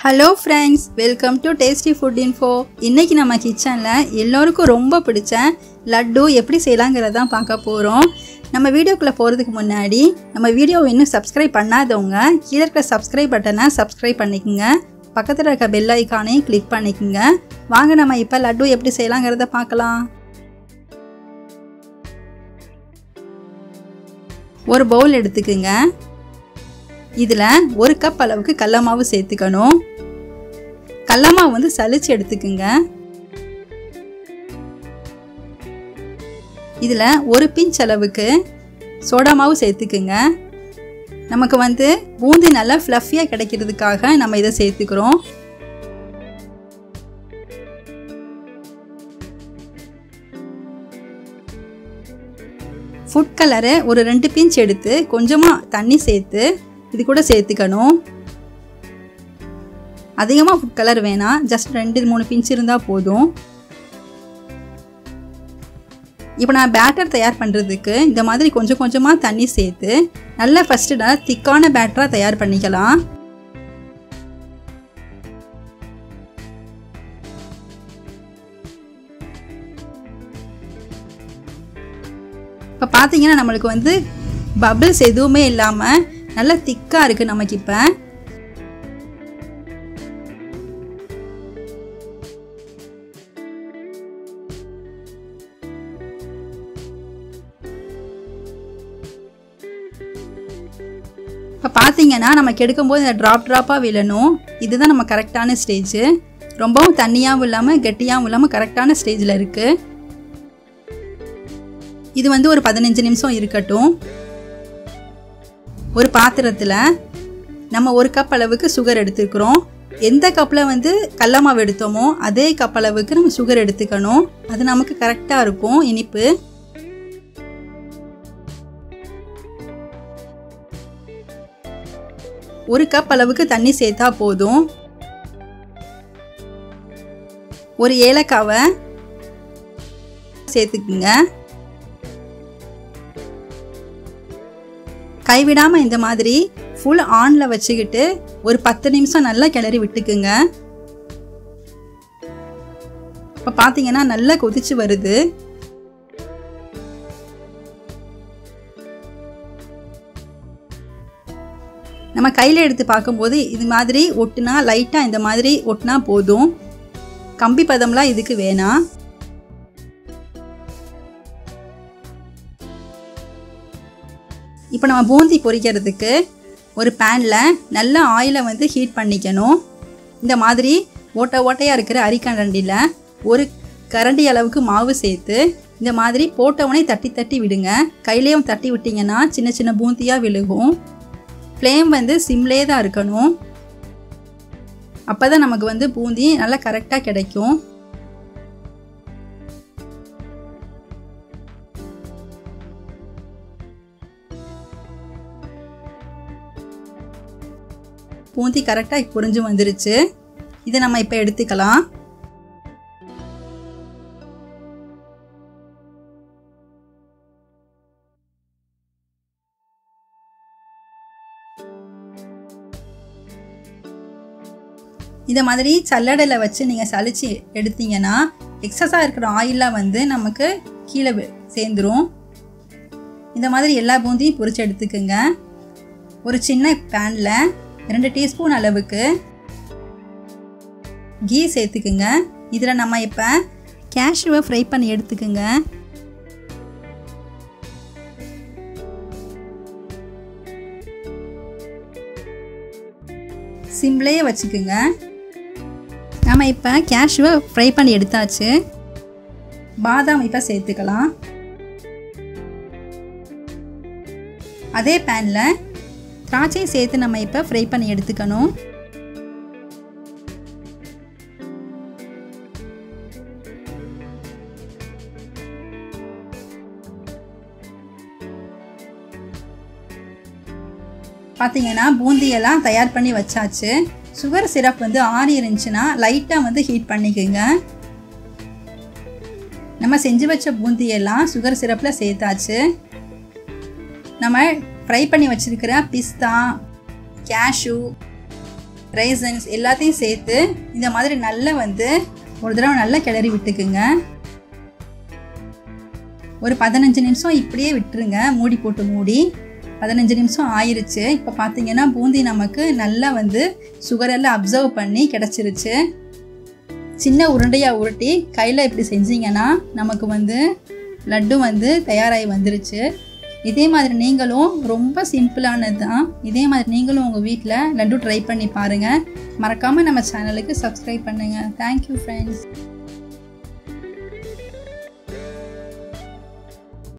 Hello friends, welcome to Tasty Food Info. இன்னைக்கு நம்ம கிச்சன்ல எல்லாருக்கும் ரொம்ப பிடிச்ச லட்டு எப்படி செய்யலாம்ங்கறத பார்க்க போறோம். நம்ம வீடியோக்குள்ள போறதுக்கு முன்னாடி நம்ம வீடியோவை இன்னும் Subscribe பண்ணாதவங்க கீழ இருக்க Subscribe பட்டனை Subscribe பண்ணிக்கங்க. பக்கத்துல இருக்க பெல் ஐகானை கிளிக் பண்ணிக்கங்க. வாங்க நம்ம இப்ப லட்டு எப்படி செய்யலாம்ங்கறத பார்க்கலாம். ஒரு பவுல் எடுத்துக்கங்க. இதுல 1 கப் அளவுக்கு கடலை மாவு சேர்த்துக்கணும். கடலை மாவு வந்து சலிச்சு எடுத்துக்கங்க. இதுல 1 பிஞ்ச் அளவுக்கு சோடா மாவு சேர்த்துக்கங்க. நமக்கு வந்து பூந்தி நல்லா ஃப்ளஃபியா கிடைக்கிறதுக்காக நம்ம இத சேர்த்துக்கிறோம். ஃபுட் கலர் ஒரு 2 பிஞ்ச் எடுத்து கொஞ்சமா தண்ணி சேர்த்து இது கூட சேர்த்துக்கணும். அதிகமா ஃபுட் கலர் வேணாம், ஜஸ்ட் 2-3 பிஞ்ச் இருந்தா போதும். இப்போ நான் பேட்டர் தயார் பண்றதுக்கு இந்த மாதிரி கொஞ்சம் கொஞ்சமா தண்ணி சேர்த்து நல்லா ஃபர்ஸ்ட் திக்கான பேட்டரா தயார் பண்ணிக்கலாம். இப்போ பாத்தீங்கன்னா நமக்கு வந்து பபிள்ஸ் எதுவுமே இல்லாம நல்லா திக்கா இருக்கு நமக்கு. இப்போ பாத்தீங்கன்னா நமக்கு எடுக்கும்போது இந்த டிராப்பா விழணும். இதுதான் நம்ம கரெக்டான ஸ்டேஜ். ரொம்பவும் தண்ணியாவும் இல்லாம கெட்டியாவும் இல்லாம கரெக்டான ஸ்டேஜ்ல இருக்கு. இது வந்து ஒரு 15 நிமிஷம் இருக்கட்டும். ஒரு பாத்திரத்துல நம்ம 1 கப் அளவுக்கு சுகர் எடுத்துக்கிறோம். எந்த கப்ல வந்து கடலை மாவு எடுத்தோமோ அதே கப் அளவுக்கு நம்ம சுகர் எடுத்துக்கணும். அது நமக்கு கரெக்டா இருக்கும் இனிப்பு. ஒரு கப் அளவுக்கு தண்ணி சேர்த்தா போதும். ஒரு ஏலக்காவை சேர்த்துக்குங்க. கைவிடாம இந்த மாதிரி ஃபுல் ஆன்ல வச்சுக்கிட்டு ஒரு 10 நிமிஷம் நல்லா கிளறி விட்டுக்குங்க. இப்ப பாத்தீங்கன்னா நல்லா கொதிச்சு வருது. நம்ம கையில எடுத்து பார்க்கும்போது இது மாதிரி ஒட்டுனா லைட்டா இந்த மாதிரி ஒட்டுனா போதும். கம்பி பதம்லாம் இதுக்கு வேணாம். இப்போ நம்ம பூந்தி பொரிக்கிறதுக்கு ஒரு பேன்ல நல்ல ஆயிலை வந்து ஹீட் பண்ணிக்கணும். இந்த மாதிரி ஓட்டையா இருக்கிற அரிக்கரண்டில ஒரு கரண்டி அளவுக்கு மாவு சேர்த்து இந்த மாதிரி போட்டவனே தட்டி தட்டி விடுங்க. கையிலேயும் தட்டி விட்டீங்கன்னா சின்ன சின்ன பூந்தியா விழுகும். ஃப்ளேம் வந்து சிம்லே தான் இருக்கணும். அப்பதான் நமக்கு வந்து பூந்தி நல்லா கரெக்டா கிடைக்கும். பூந்தி கரெக்டா பொரிஞ்சு வந்துருச்சு. இதை நம்ம இப்ப எடுத்துக்கலாம். இந்த மாதிரி சல்லடையில வச்சு நீங்க சலிச்சு எடுத்தீங்கன்னா எக்ஸஸா இருக்கிற ஆயில்லாம் வந்து நமக்கு கீழே சேர்ந்துரும். இந்த மாதிரி எல்லா பூந்தியும் பொரிச்சு எடுத்துக்குங்க. ஒரு சின்ன பேன்ல 2 டீஸ்பூன் அளவுக்கு கீ சேர்த்துக்குங்க. இதுல நம்ம இப்ப கேஷ்யூவை ஃப்ரை பண்ணி எடுத்துக்குங்க. சிம்லேயே வச்சுக்குங்க. நம்ம இப்ப கேஷ்யூவை ஃப்ரை பண்ணி எடுத்தாச்சு. பாதாம் இப்ப சேர்த்துக்கலாம். அதே பேன்ல திராட்சை சேர்த்து நம்ம இப்ப ஃப்ரை பண்ணி எடுத்துக்கணும். பாத்தீங்கன்னா பூந்தி எல்லாம் தயார் பண்ணி வச்சாச்சு. சுகர் சிரப் வந்து ஆறி இருந்துச்சுன்னா லைட்டா வந்து ஹீட் பண்ணிக்கோங்க. நம்ம செஞ்சு வச்ச பூந்தி எல்லாம் சுகர் சிரப்ல சேர்த்தாச்சு. நம்ம ஃப்ரை பண்ணி வச்சிருக்கிற பிஸ்தா, கேஷ்யூ, raisins எல்லாத்தையும் சேர்த்து இந்த மாதிரி நல்லா வந்து ஒரு தடவை நல்லா கிளறி விட்டுக்குங்க. ஒரு 15 நிமிஷம் இப்படியே விட்டுருங்க, மூடி போட்டு மூடி. 15 நிமிஷம் ஆயிருச்சு. இப்போ பார்த்தீங்கன்னா பூந்தி நமக்கு நல்லா வந்து சுகரெல்லாம் அப்சர்வ் பண்ணி கிடச்சிருச்சு. சின்ன உருண்டையாக உருட்டி கையில் இப்படி செஞ்சிங்கன்னா நமக்கு வந்து லட்டு வந்து தயாராகி வந்துருச்சு. இதே மாதிரி நீங்களும் ரொம்ப சிம்பிளானது தான். இதே மாதிரி நீங்களும் உங்கள் வீட்டில் லட்டு ட்ரை பண்ணி பாருங்கள். மறக்காமல் நம்ம சேனலுக்கு சப்ஸ்கிரைப் பண்ணுங்கள். Thank you friends.